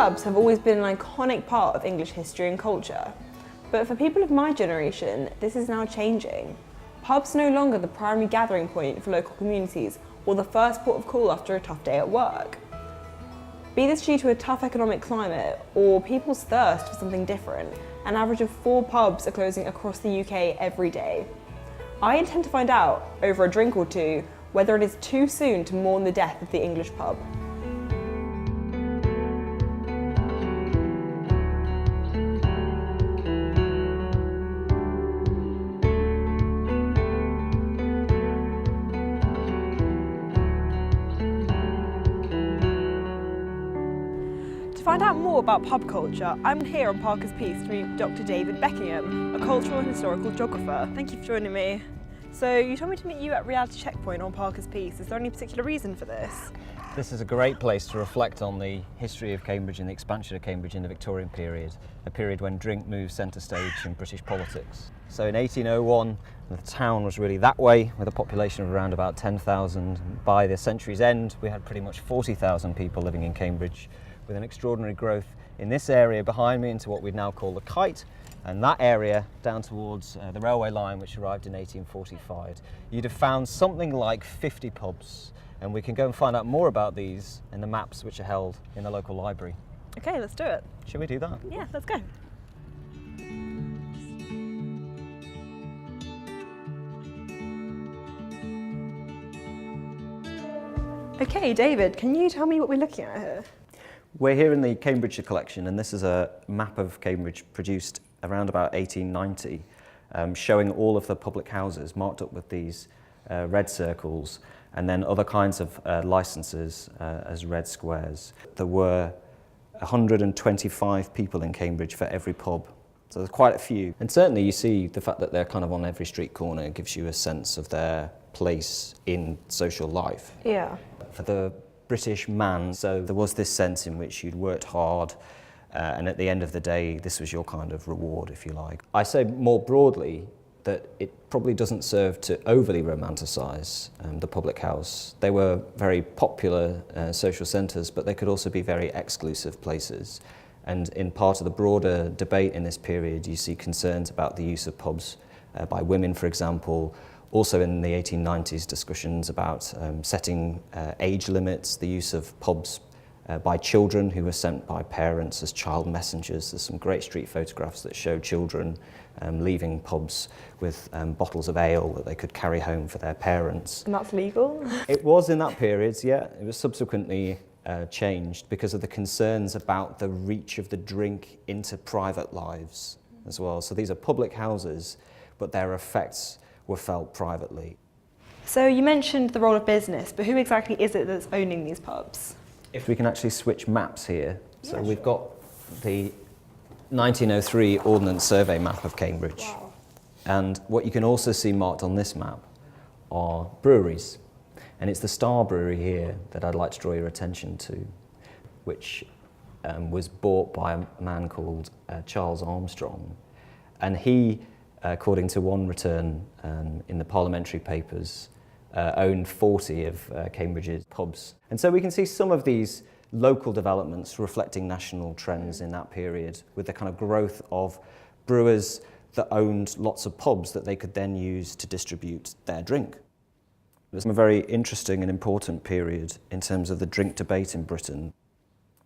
pubs have always been an iconic part of English history and culture. But for people of my generation, this is now changing. Pubs are no longer the primary gathering point for local communities or the first port of call after a tough day at work. Be this due to a tough economic climate or people's thirst for something different, an average of 4 pubs are closing across the UK every day. I intend to find out, over a drink or two, whether it is too soon to mourn the death of the English pub. To find out more about pub culture, I'm here on Parker's Piece to meet Dr. David Beckingham, a cultural and historical geographer. Thank you for joining me. So you told me to meet you at Reality Checkpoint on Parker's Piece. Is there any particular reason for this? This is a great place to reflect on the history of Cambridge and the expansion of Cambridge in the Victorian period, a period when drink moved centre stage in British politics. So in 1801, the town was really that way, with a population of around about 10,000. By the century's end, we had pretty much 40,000 people living in Cambridge, with an extraordinary growth in this area behind me into what we'd now call the Kite, and that area down towards the railway line, which arrived in 1845. You'd have found something like 50 pubs, and we can go and find out more about these in the maps which are held in the local library. Okay, let's do it. Shall we do that? Yeah, let's go. Okay, David, can you tell me what we're looking at here? We're here in the Cambridgeshire collection, and this is a map of Cambridge produced around about 1890, showing all of the public houses marked up with these red circles, and then other kinds of licences as red squares. There were 125 people in Cambridge for every pub, so there's quite a few. And certainly you see the fact that they're kind of on every street corner gives you a sense of their place in social life. Yeah. For the British man, so there was this sense in which you'd worked hard, and at the end of the day, this was your kind of reward, if you like. I say more broadly that it probably doesn't serve to overly romanticise the public house. They were very popular social centres, but they could also be very exclusive places. And in part of the broader debate in this period, you see concerns about the use of pubs by women, for example. Also in the 1890s, discussions about setting age limits, the use of pubs by children who were sent by parents as child messengers. There's some great street photographs that show children leaving pubs with bottles of ale that they could carry home for their parents. And that's legal? It was in that period, yeah. It was subsequently changed because of the concerns about the reach of the drink into private lives as well. So these are public houses, but their effects were felt privately. So you mentioned the role of business, but who exactly is it that's owning these pubs? If we can actually switch maps here. So yeah, we've got the 1903 Ordnance Survey map of Cambridge. Wow. And what you can also see marked on this map are breweries. And it's the Star Brewery here that I'd like to draw your attention to, which was bought by a man called Charles Armstrong. And he, according to one return in the parliamentary papers, owned 40 of Cambridge's pubs. And so we can see some of these local developments reflecting national trends in that period, with the kind of growth of brewers that owned lots of pubs that they could then use to distribute their drink. It was a very interesting and important period in terms of the drink debate in Britain.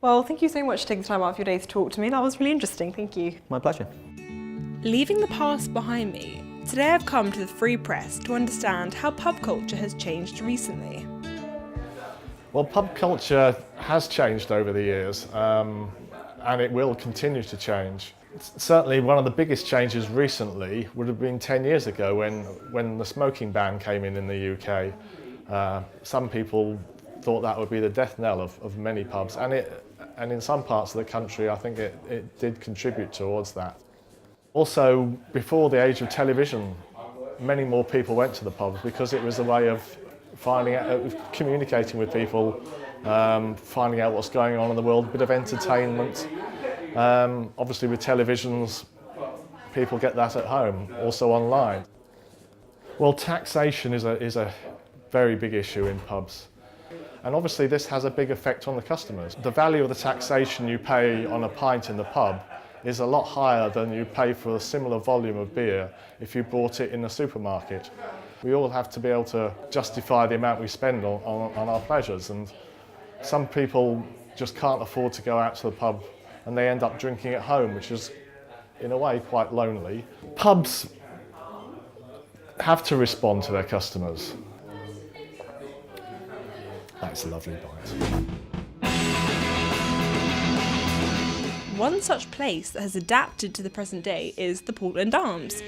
Well, thank you so much for taking the time out of your day to talk to me. That was really interesting. Thank you. My pleasure. Leaving the past behind me, today I've come to the Free Press to understand how pub culture has changed recently. Well, pub culture has changed over the years, and it will continue to change. Certainly one of the biggest changes recently would have been 10 years ago when the smoking ban came in the UK. Some people thought that would be the death knell of many pubs, and in some parts of the country I think it did contribute towards that. Also, before the age of television, many more people went to the pubs because it was a way of finding out, communicating with people, finding out what's going on in the world, a bit of entertainment. Obviously with televisions, people get that at home, also online. Well, taxation is a very big issue in pubs. And obviously this has a big effect on the customers. The value of the taxation you pay on a pint in the pub is a lot higher than you pay for a similar volume of beer if you bought it in the supermarket. We all have to be able to justify the amount we spend on our pleasures, and some people just can't afford to go out to the pub and they end up drinking at home, which is in a way quite lonely. Pubs have to respond to their customers. That's a lovely bite. One such place that has adapted to the present day is the Portland Arms.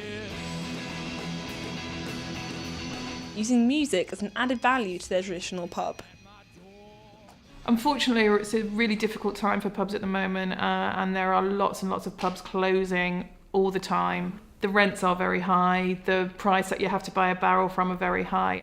Using music as an added value to their traditional pub. Unfortunately, it's a really difficult time for pubs at the moment, and there are lots and lots of pubs closing all the time. The rents are very high, the price that you have to buy a barrel from are very high.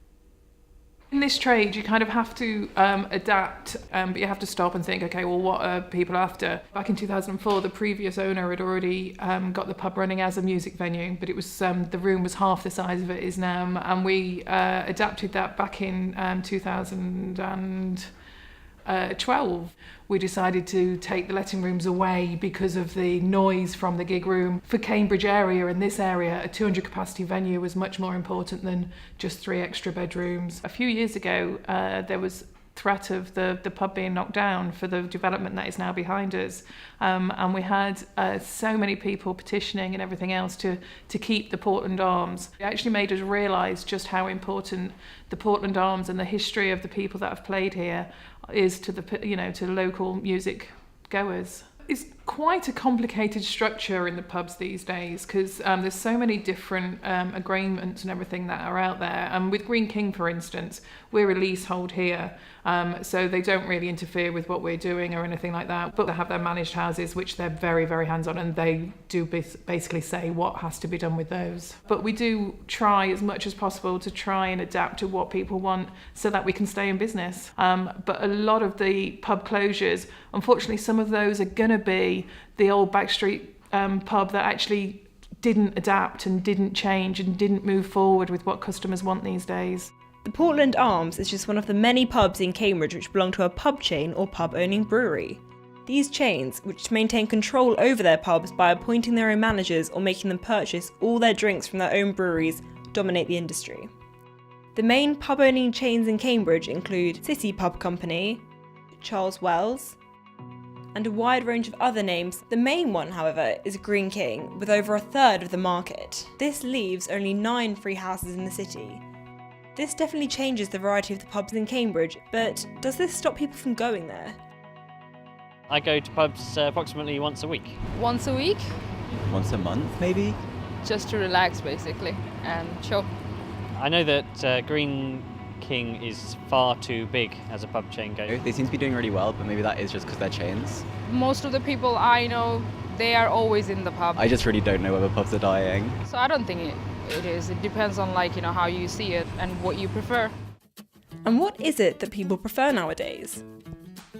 In this trade, you kind of have to adapt, but you have to stop and think, okay, well, what are people after? Back in 2004, the previous owner had already got the pub running as a music venue, but it was the room was half the size of it is now, and we adapted that back in 2012. We decided to take the letting rooms away because of the noise from the gig room. For Cambridge area and this area, a 200 capacity venue was much more important than just 3 extra bedrooms. A few years ago, there was threat of the pub being knocked down for the development that is now behind us. And we had so many people petitioning and everything else to keep the Portland Arms. It actually made us realise just how important the Portland Arms and the history of the people that have played here is to to local music goers. It's quite a complicated structure in the pubs these days because there's so many different agreements and everything that are out there. And with Green King, for instance, we're a leasehold here, so they don't really interfere with what we're doing or anything like that. But they have their managed houses, which they're very, very hands-on, and they do basically say what has to be done with those. But we do try as much as possible to try and adapt to what people want so that we can stay in business. But a lot of the pub closures, unfortunately, some of those are going to be the old backstreet pub that actually didn't adapt and didn't change and didn't move forward with what customers want these days. The Portland Arms is just one of the many pubs in Cambridge which belong to a pub chain or pub-owning brewery. These chains, which maintain control over their pubs by appointing their own managers or making them purchase all their drinks from their own breweries, dominate the industry. The main pub-owning chains in Cambridge include City Pub Company, Charles Wells, and a wide range of other names. The main one, however, is Green King, with over a third of the market. This leaves only 9 free houses in the city. This definitely changes the variety of the pubs in Cambridge, but does this stop people from going there? I go to pubs approximately once a week. Once a week, Once a month, maybe? just to relax basically and chill. I know that Green King is far too big as a pub chain goes. They seem to be doing really well, but maybe that is just because they're chains. Most of the people I know, they are always in the pub. I just really don't know whether pubs are dying. So I don't think it is. It depends on how you see it and what you prefer. And what is it that people prefer nowadays?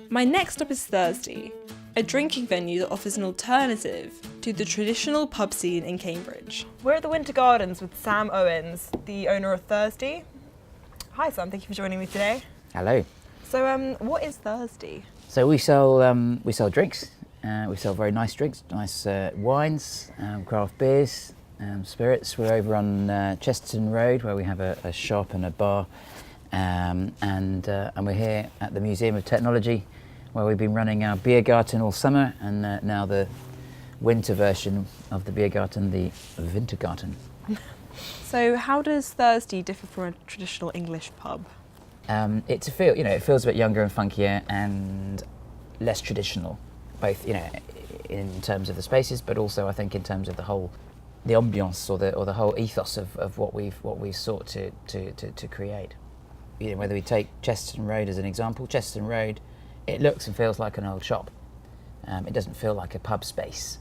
My next stop is Thursday, a drinking venue that offers an alternative to the traditional pub scene in Cambridge. We're at the Winter Gardens with Sam Owens, the owner of Thursday. Hi Sam, thank you for joining me today. Hello. So what is Thursday? So we sell drinks. We sell very nice drinks, nice wines, craft beers, spirits. We're over on Chesterton Road where we have a shop and a bar, and we're here at the Museum of Technology where we've been running our beer garden all summer, and now the winter version of the beer garden, the Winter Garden. So how does Thursday differ from a traditional English pub? It feels a bit younger and funkier and less traditional, both in terms of the spaces, but also I think in terms of the ambiance or the whole ethos of what we've sought to create. Whether we take Chesterton Road as an example, Chesterton Road, it looks and feels like an old shop. It doesn't feel like a pub space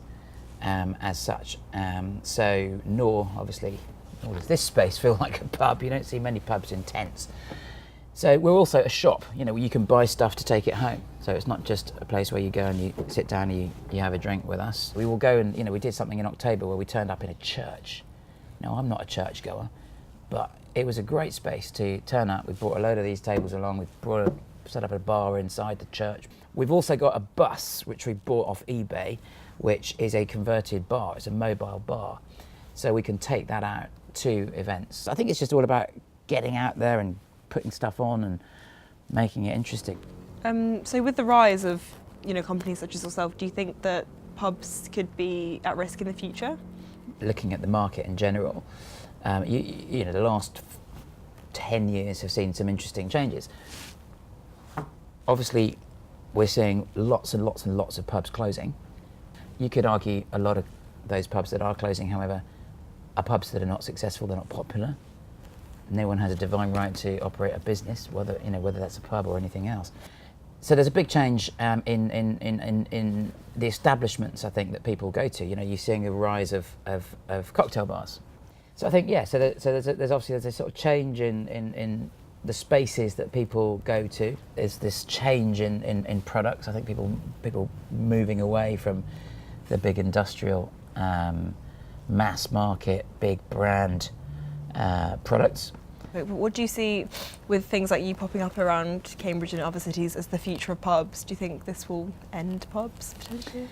as such. Nor does this space feel like a pub. You don't see many pubs in tents. So we're also a shop. You can buy stuff to take it home. So it's not just a place where you go and you sit down and you have a drink with us. We will go and, we did something in October where we turned up in a church. I'm not a church goer, but it was a great space to turn up. We brought a load of these tables along. We brought set up a bar inside the church. We've also got a bus which we bought off eBay, which is a converted bar. It's a mobile bar, so we can take that out to events. I think it's just all about getting out there and putting stuff on and making it interesting. So with the rise of companies such as yourself, do you think that pubs could be at risk in the future? Looking at the market in general, the last 10 years have seen some interesting changes. Obviously, we're seeing lots and lots and lots of pubs closing. You could argue a lot of those pubs that are closing, however, are pubs that are not successful, they're not popular. No one has a divine right to operate a business, whether that's a pub or anything else. So there's a big change in the establishments, I think, that people go to. You're seeing a rise of cocktail bars. So I think, so there's obviously a sort of change in the spaces that people go to. There's this change in products. I think people moving away from the big industrial, mass market, big brand products. What do you see with things like you popping up around Cambridge and other cities as the future of pubs? Do you think this will end pubs potentially?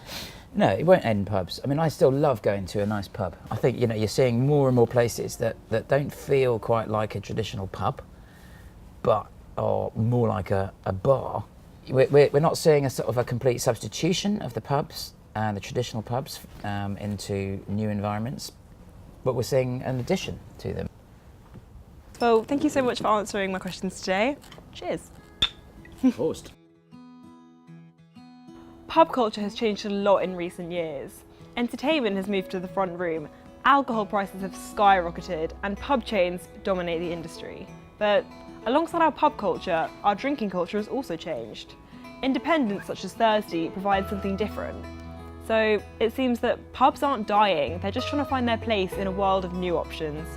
No, it won't end pubs. I mean, I still love going to a nice pub. I think you're seeing more and more places that don't feel quite like a traditional pub, but are more like a bar. We're not seeing a sort of a complete substitution of the pubs, the traditional pubs, into new environments, but we're seeing an addition to them. Well, thank you so much for answering my questions today. Cheers. Host. Pub culture has changed a lot in recent years. Entertainment has moved to the front room, alcohol prices have skyrocketed, and pub chains dominate the industry. But alongside our pub culture, our drinking culture has also changed. Independents such as Thursday provide something different. So it seems that pubs aren't dying, they're just trying to find their place in a world of new options.